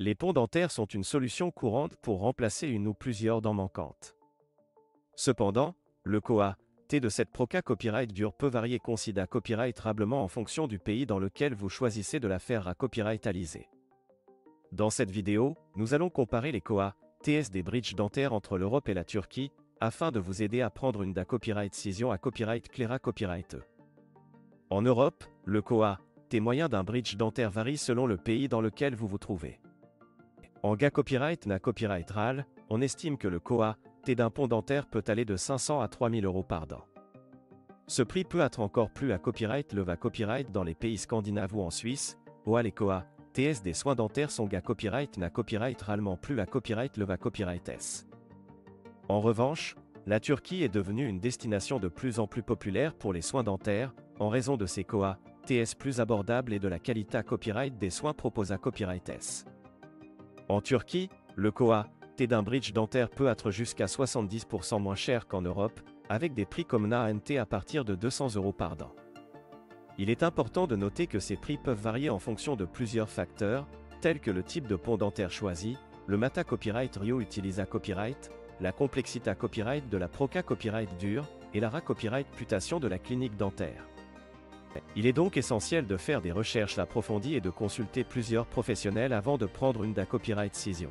Les ponts dentaires sont une solution courante pour remplacer une ou plusieurs dents manquantes. Cependant, le T de cette Proca Copyright dure peut varier considérablement en fonction du pays dans lequel vous choisissez de la faire à copyrightaliser. Dans cette vidéo, nous allons comparer les TS des bridges dentaires entre l'Europe et la Turquie, afin de vous aider à prendre une DA Copyright Cision à Copyright Clara Copyright E. En Europe, le T moyen d'un bridge dentaire varie selon le pays dans lequel vous vous trouvez. En GA Copyright NA Copyright RAL, on estime que le T d'un pont dentaire peut aller de 500 à 3000 € par dent. Ce prix peut être encore plus à Copyright LEVA Copyright dans les pays scandinaves ou en Suisse, les TS des soins dentaires sont GA Copyright NA Copyright RALement plus à Copyright LEVA Copyright S. En revanche, la Turquie est devenue une destination de plus en plus populaire pour les soins dentaires, en raison de ses TS plus abordables et de la qualité à copyright des soins proposés à Copyright S. En Turquie, le T d'un bridge dentaire peut être jusqu'à 70% moins cher qu'en Europe, avec des prix comme NA-ANT à partir de 200 € par dent. Il est important de noter que ces prix peuvent varier en fonction de plusieurs facteurs, tels que le type de pont dentaire choisi, le Mata Copyright Rio utilisé à Copyright, la complexité à Copyright de la Proca Copyright dure, et la RA Copyright putation de la clinique dentaire. Il est donc essentiel de faire des recherches approfondies et de consulter plusieurs professionnels avant de prendre une DA Copyright Cision.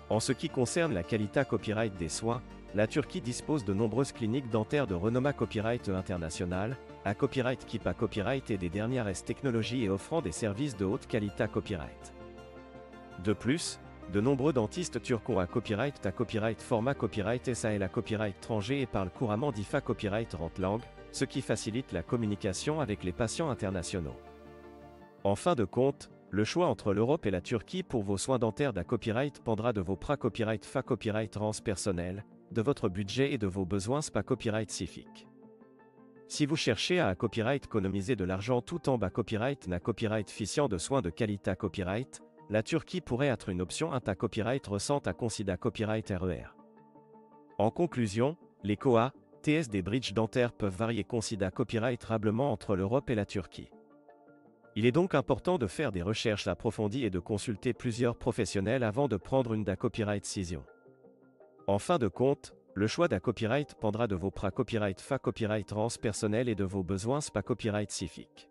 En ce qui concerne la qualité copyright des soins, la Turquie dispose de nombreuses cliniques dentaires de renommée Copyright international, à Copyright Kipa Copyright et des dernières technologies et offrant des services de haute qualité à Copyright. De plus, de nombreux dentistes turcs ont à Copyright format Copyright SAL à Copyright étranger et parlent couramment d'IFA Copyright langue, ce qui facilite la communication avec les patients internationaux. En fin de compte, le choix entre l'Europe et la Turquie pour vos soins dentaires d'à Copyright dépendra de vos Copyright FA Copyright rance personnel, de votre budget et de vos besoins SPA Copyright SIFIC. Si vous cherchez à Copyright économiser de l'argent tout en bas Copyright n'a Copyright ficiant de soins de qualité à Copyright, la Turquie pourrait être une option à Copyright récente à considérer Copyright RER. En conclusion, les TS des bridges dentaires peuvent varier considérer copyrightablement entre l'Europe et la Turquie. Il est donc important de faire des recherches approfondies et de consulter plusieurs professionnels avant de prendre une DA Copyright Cision. En fin de compte, le choix d'à Copyright dépendra de vos Copyright FA Copyright rance personnel et de vos besoins SPA Copyright SIFIC.